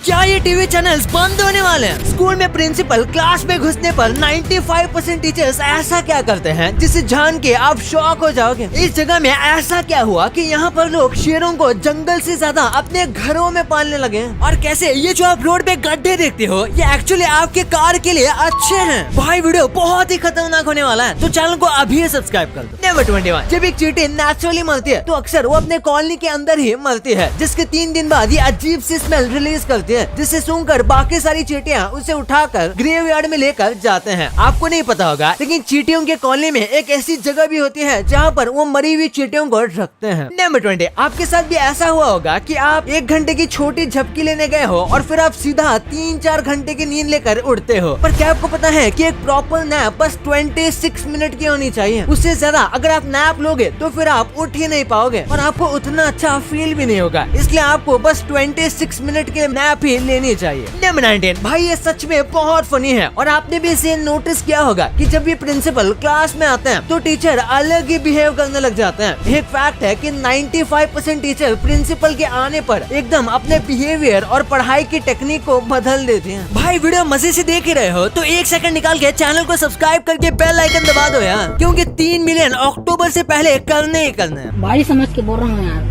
क्या ये TV channels बंद होने वाले हैं? स्कूल में प्रिंसिपल क्लास में घुसने पर 95% टीचर्स ऐसा क्या करते हैं जिसे जान के आप शॉक हो जाओगे। इस जगह में ऐसा क्या हुआ कि यहाँ पर लोग शेरों को जंगल से ज्यादा अपने घरों में पालने लगे हैं। और कैसे ये जो आप रोड पे गड्ढे देखते हो ये एक्चुअली आपके कार के लिए अच्छे हैं। भाई वीडियो बहुत ही खतरनाक होने वाला है, तो चैनल को अभी सब्सक्राइब कर दो। नंबर 21, जब एक चींटी नेचुरली मरती है तो अक्सर वो अपने कॉलोनी के अंदर ही मरती है, जिसके 3 दिन बाद ये अजीब सी स्मेल रिलीज करती है, जिसे सुनकर बाकी सारी चींटियां उसे उठाकर ग्रेवयार्ड में लेकर जाते हैं। आपको नहीं पता होगा लेकिन चींटियों के कॉलोनी में एक ऐसी जगह भी होती है जहाँ पर वो मरी हुई चींटियों को रखते हैं। नंबर 20, आपके साथ भी ऐसा हुआ होगा कि आप 1 घंटे की छोटी झपकी लेने गए हो और फिर आप सीधा 3-4 घंटे की नींद लेकर उठते हो। पर क्या आपको पता है कि एक प्रॉपर नैप बस 26 मिनट की होनी चाहिए। उससे ज्यादा अगर आप नैप लोगे तो फिर आप उठ ही नहीं पाओगे और आपको उतना अच्छा फील भी नहीं होगा। इसलिए आपको बस 26 मिनट के नैप ही लेनी चाहिए। नंबर 19, भाई ये सच में बहुत फनी है और आपने भी इसे नोटिस किया होगा कि जब भी प्रिंसिपल क्लास में आते हैं तो टीचर अलग ही बिहेव करने लग जाते हैं। एक फैक्ट है कि 95% टीचर प्रिंसिपल के आने पर एकदम अपने बिहेवियर और पढ़ाई की टेक्निक को बदल देते हैं। भाई वीडियो मजे से देख ही रहे हो तो 1 सेकंड निकाल के चैनल को सब्सक्राइब करके बेल आइकन दबा दो यार, क्योंकि 3 मिलियन अक्टूबर से पहले करने ही करने हैं। भाई समझ के बोल रहा हूँ यार,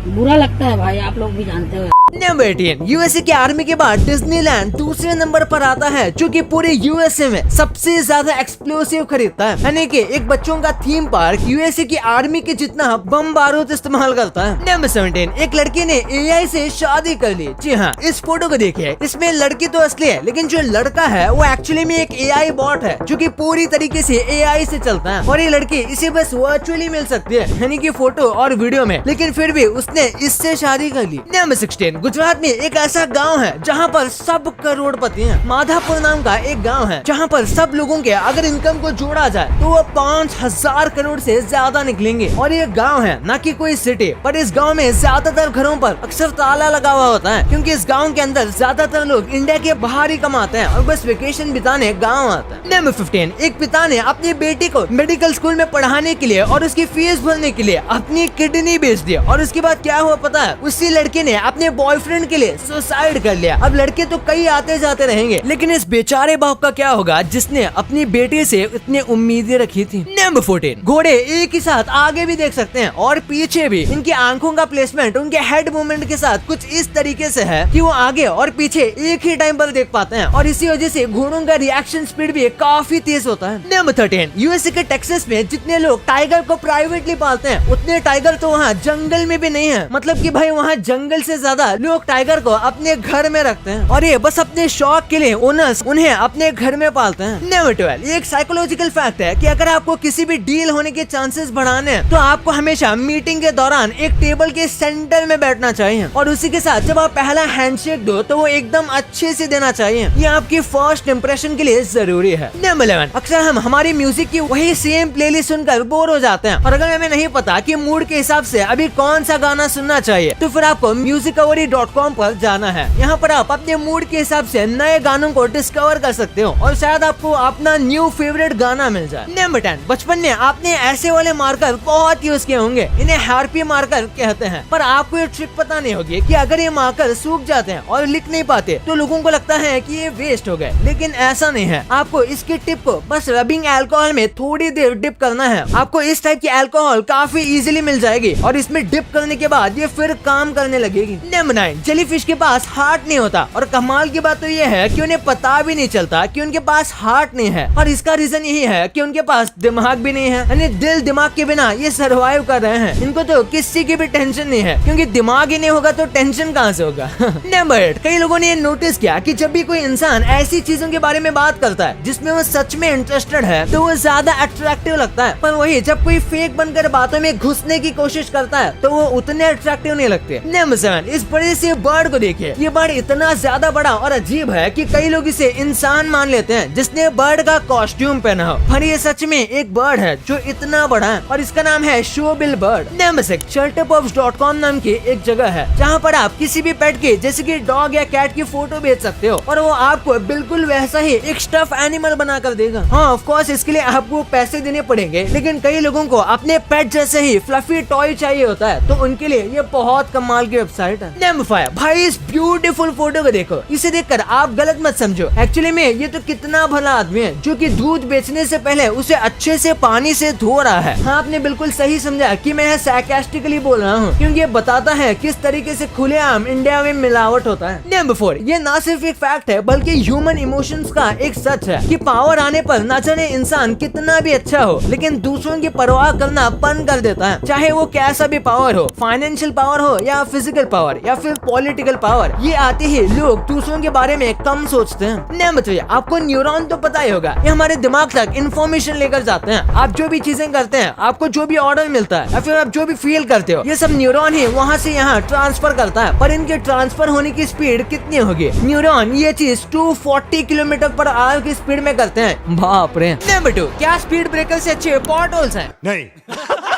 बुरा लगता है भाई, आप लोग भी जानते हो। नंबर 18, यूएसए की आर्मी के बाद डिज्नीलैंड दूसरे नंबर पर आता है, जो कि पूरे यूएसए में सबसे ज्यादा एक्सप्लोसिव खरीदता है। यानी कि एक बच्चों का थीम पार्क यूएसए की आर्मी के जितना बम बारूद इस्तेमाल करता है। नंबर 17, एक लड़की ने एआई से शादी कर ली। जी हाँ, इस फोटो को देखिए, इसमें लड़की तो असली है लेकिन जो लड़का है वो एक्चुअली में एक एआई बॉट है जो कि पूरी तरीके से एआई से चलता है। और ये लड़की इसे बस वर्चुअली मिल सकती है, यानी कि फोटो और वीडियो में, लेकिन फिर भी उसने इससे शादी कर ली। नंबर 16, गुजरात में एक ऐसा गांव है जहां पर सब करोड़पति हैं। माधापुर नाम का एक गांव है जहां पर सब लोगों के अगर इनकम को जोड़ा जाए तो वो 5000 करोड़ से ज्यादा निकलेंगे। और ये गांव है ना कि कोई सिटी, पर इस गांव में ज्यादातर घरों पर अक्सर ताला लगा हुआ होता है, क्योंकि इस गांव के अंदर ज्यादातर लोग इंडिया के बाहर ही कमाते हैं और बस वेकेशन बिताने गाँव आते हैं। नंबर 15, एक पिता ने अपनी बेटी को मेडिकल स्कूल में पढ़ाने के लिए और उसकी फीस भरने के लिए अपनी किडनी बेच दी। और उसके बाद क्या हुआ पता है, उसी लड़के ने अपने बॉयफ्रेंड के लिए सुसाइड कर लिया। अब लड़के तो कई आते जाते रहेंगे, लेकिन इस बेचारे बाप का क्या होगा जिसने अपनी बेटी से इतनी उम्मीदें रखी थी। नंबर 14, घोड़े एक ही साथ आगे भी देख सकते हैं और पीछे भी। इनकी आंखों का प्लेसमेंट उनके हेड मूवमेंट के साथ कुछ इस तरीके से है कि वो आगे और पीछे एक ही टाइम पर देख पाते हैं, और इसी वजह से घोड़ों का रिएक्शन स्पीड भी काफी तेज होता है। नंबर 13, यूएसए के टेक्सास में जितने लोग टाइगर को प्राइवेटली पालते हैं उतने टाइगर तो वहाँ जंगल में भी नहीं है। मतलब कि भाई वहाँ जंगल से ज्यादा लोग टाइगर को अपने घर में रखते हैं और ये बस अपने शौक के लिए ओनर्स उन्हें अपने घर में पालते हैं। नंबर 12, ये एक साइकोलॉजिकल फैक्ट है कि अगर आपको किसी भी डील होने के चांसेस बढ़ाने हैं तो आपको हमेशा मीटिंग के दौरान एक टेबल के सेंटर में बैठना चाहिए, और उसी के साथ जब आप पहला हैंडशेक दो तो वो एकदम अच्छे से देना चाहिए। ये आपकी फर्स्ट इंप्रेशन के लिए जरूरी है। नंबर 11, अक्सर हम हमारी म्यूजिक की वही सेम प्लेलिस्ट सुनकर बोर हो जाते हैं, और अगर हमें नहीं पता कि मूड के हिसाब से अभी कौन सा गाना सुनना चाहिए तो फिर आपको musicavory.com पर जाना है। यहाँ पर आप अपने मूड के हिसाब से नए गानों को डिस्कवर कर सकते हो और शायद आपको अपना न्यू फेवरेट गाना मिल जाए। नंबर 10, बचपन में आपने ऐसे वाले मार्कर बहुत यूज किए होंगे, इन्हें हैर्पी मार्कर कहते हैं। पर आपको ये ट्रिक पता नहीं होगी कि अगर ये मार्कर सूख जाते हैं और लिख नहीं पाते तो लोगों को लगता है कि ये वेस्ट हो गए, लेकिन ऐसा नहीं है। आपको इसकी टिप को बस रबिंग अल्कोहल में थोड़ी देर डिप करना है। आपको इस टाइप की अल्कोहल काफी इजीली मिल जाएगी और इसमें डिप करने के बाद ये फिर काम करने लगेगी। नंबर 9, जेलीफिश के पास हार्ट नहीं होता, और कमाल की बात तो ये है कि उन्हें पता भी नहीं चलता कि उनके पास हार्ट नहीं है, और इसका रीजन यही है कि उनके पास दिमाग भी नहीं है। यानी दिल दिमाग के बिना ये सर्वाइव कर रहे हैं। इनको तो किसी की भी टेंशन नहीं है, क्योंकि दिमाग ही नहीं होगा तो टेंशन कहाँ से होगा। नंबर 8, कई लोगों ने नोटिस किया कि जब भी कोई इंसान ऐसी चीजों के बारे में बात करता है जिसमें वो सच में इंटरेस्टेड है तो वो ज्यादा अट्रैक्टिव लगता है, पर वही जब कोई फेक बनकर बातों में घुसने की कोशिश करता है तो वो उतने अट्रैक्टिव नहीं लगते। नंबर 7, इस बड़े से बर्ड को देखिए। ये बर्ड इतना ज्यादा बड़ा और अजीब है कि कई लोग इसे इंसान मान लेते हैं जिसने बर्ड का कॉस्ट्यूम पहना हो, पर ये सच में एक बर्ड है जो इतना बड़ा है और इसका नाम है शोबिल बर्ड। नंबर 6, shelterpups.com नाम की एक जगह है जहाँ पर आप किसी भी पेट के जैसे कि डॉग या कैट की फोटो भेज सकते हो और वो आपको बिल्कुल वैसा ही एक स्टफ एनिमल बना कर देगा। हाँ, ऑफ कोर्स इसके लिए आपको पैसे देने पड़ेंगे, लेकिन कई लोगों को अपने पेट जैसे ही फ्लफी टॉय चाहिए होता है, तो उनके लिए ये बहुत कमाल की वेबसाइट है। नंबर 5, भाई इस ब्यूटीफुल फोटो को देखो, इसे देखकर आप गलत मत समझो। एक्चुअली में ये तो कितना भला आदमी है जो कि दूध बेचने से पहले उसे अच्छे से पानी से धो रहा है। हाँ, आपने बिल्कुल सही समझा कि मैं sarcastically बोल रहा हूँ, क्योंकि ये बताता है किस तरीके से खुलेआम इंडिया में मिलावट होता है। नंबर 4, ये ना सिर्फ एक फैक्ट है बल्कि ह्यूमन इमोशंस का एक सच है कि पावर आने पर न जाने इंसान कितना भी अच्छा हो, लेकिन दूसरों की परवाह करना बंद कर देता है। चाहे वो कैसा भी पावर हो, फाइनेंशियल पावर हो या फिजिकल पावर या फिर पॉलिटिकल पावर, ये आते ही लोग दूसरों के बारे में कम सोचते हैं। नंबर 3, आपको न्यूरॉन तो पता ही होगा, ये हमारे दिमाग तक इन्फॉर्मेशन लेकर जाते हैं। आप जो भी चीजें करते हैं, आपको जो भी ऑर्डर मिलता है या फिर आप जो भी फील करते हो, ये सब न्यूरॉन ही वहाँ से यहाँ ट्रांसफर करता है। पर इनके ट्रांसफर होने की स्पीड कितनी होगी? न्यूरॉन ये चीज 240 किलोमीटर पर आवर की स्पीड में करते हैं। बाप रे। नंबर 2, क्या स्पीड ब्रेकर से अच्छे पॉट होल्स हैं? नहीं।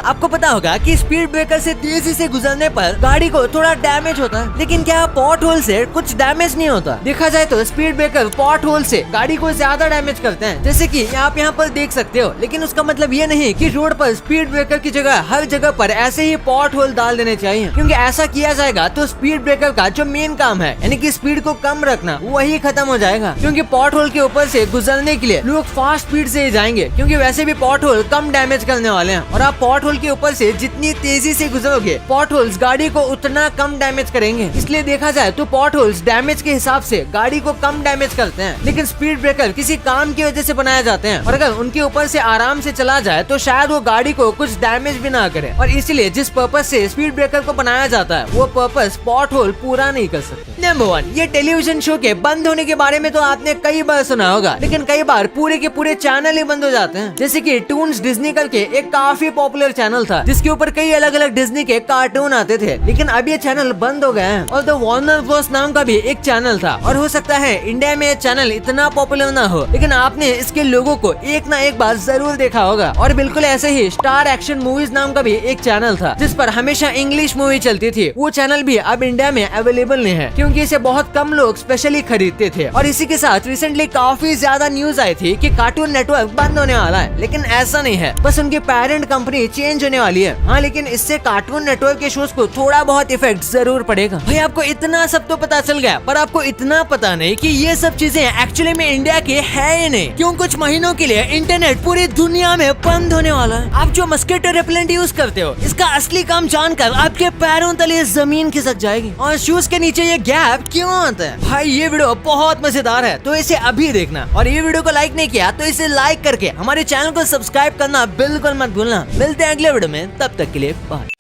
आपको पता होगा कि स्पीड ब्रेकर से तेजी से गुजरने पर गाड़ी को थोड़ा डैमेज होता है, लेकिन क्या पॉट होल से कुछ डैमेज नहीं होता? देखा जाए तो स्पीड ब्रेकर पॉट होल से गाड़ी को ज्यादा डैमेज करते हैं, जैसे कि आप यहाँ पर देख सकते हो। लेकिन उसका मतलब ये नहीं कि रोड पर स्पीड ब्रेकर की जगह हर जगह पर ऐसे ही पॉट होल डाल देने चाहिए, क्योंकि ऐसा किया जाएगा तो स्पीड ब्रेकर का जो मेन काम है, यानी कि स्पीड को कम रखना, वही खत्म हो जाएगा। क्योंकि पॉट होल के ऊपर से गुजरने के लिए लोग फास्ट स्पीड से ही जाएंगे, क्योंकि वैसे भी पॉट होल कम डैमेज करने वाले हैं। और आप पॉट होल के ऊपर से जितनी तेजी से गुजरोगे, पॉट होल्स गाड़ी को उतना कम डैमेज करेंगे। इसलिए देखा जाए तो पॉट होल्स डैमेज के हिसाब से गाड़ी को कम डैमेज करते हैं, लेकिन स्पीड ब्रेकर किसी काम की वजह से बनाए जाते हैं, और अगर उनके ऊपर से आराम से चला जाए तो शायद वो गाड़ी को कुछ डैमेज भी ना करे। और इसलिए जिस पर्पस से स्पीड ब्रेकर को बनाया जाता है, वो पर्पस पॉट होल पूरा नहीं कर सकते। नंबर 1, ये टेलीविजन शो के बंद होने के बारे में तो आपने कई बार सुना होगा, लेकिन कई बार पूरे के पूरे चैनल ही बंद हो जाते हैं। जैसे कि टून्स डिज्नी करके एक काफी पॉपुलर चैनल था, जिसके ऊपर कई अलग अलग डिज्नी के कार्टून आते थे, लेकिन अब ये चैनल बंद हो गए हैं। और द वार्नर ब्रॉस नाम का भी एक चैनल था, और हो सकता है इंडिया में ये चैनल इतना पॉपुलर ना हो, लेकिन आपने इसके लोगों को एक ना एक बार जरूर देखा होगा। और बिल्कुल ऐसे ही स्टार एक्शन मूवीज नाम का भी एक चैनल था, जिस पर हमेशा इंग्लिश मूवी चलती थी। वो चैनल भी अब इंडिया में अवेलेबल नहीं है, क्योंकि इसे बहुत कम लोग स्पेशली खरीदते थे। और इसी के साथ रिसेंटली काफी ज्यादा न्यूज आई थी कि कार्टून नेटवर्क बंद होने वाला है, लेकिन ऐसा नहीं है, बस उनकी पेरेंट कंपनी चेंज होने वाली है। हाँ, लेकिन इससे कार्टून नेटवर्क के शोज को थोड़ा बहुत इफेक्ट जरूर पड़ेगा। भाई, आपको इतना सब तो पता चल गया, पर आपको इतना पता नहीं कि ये सब चीजें एक्चुअली में इंडिया के है ही नहीं। क्यों? कुछ महीनों के लिए इंटरनेट पूरी दुनिया में बंद होने वाला है। आप जो मस्किटो रिपेलेंट यूज करते हो, इसका असली काम जानकर आपके पैरों तले जमीन खिसक जाएगी। और शूज के नीचे ये गैप क्यों आता है? भाई, ये वीडियो बहुत मजेदार है, तो इसे अभी देखना। और ये वीडियो को लाइक नहीं किया तो इसे लाइक करके हमारे चैनल को सब्सक्राइब करना बिल्कुल मत भूलना। मिलते हैं अगले वीडियो में, तब तक के लिए बाय।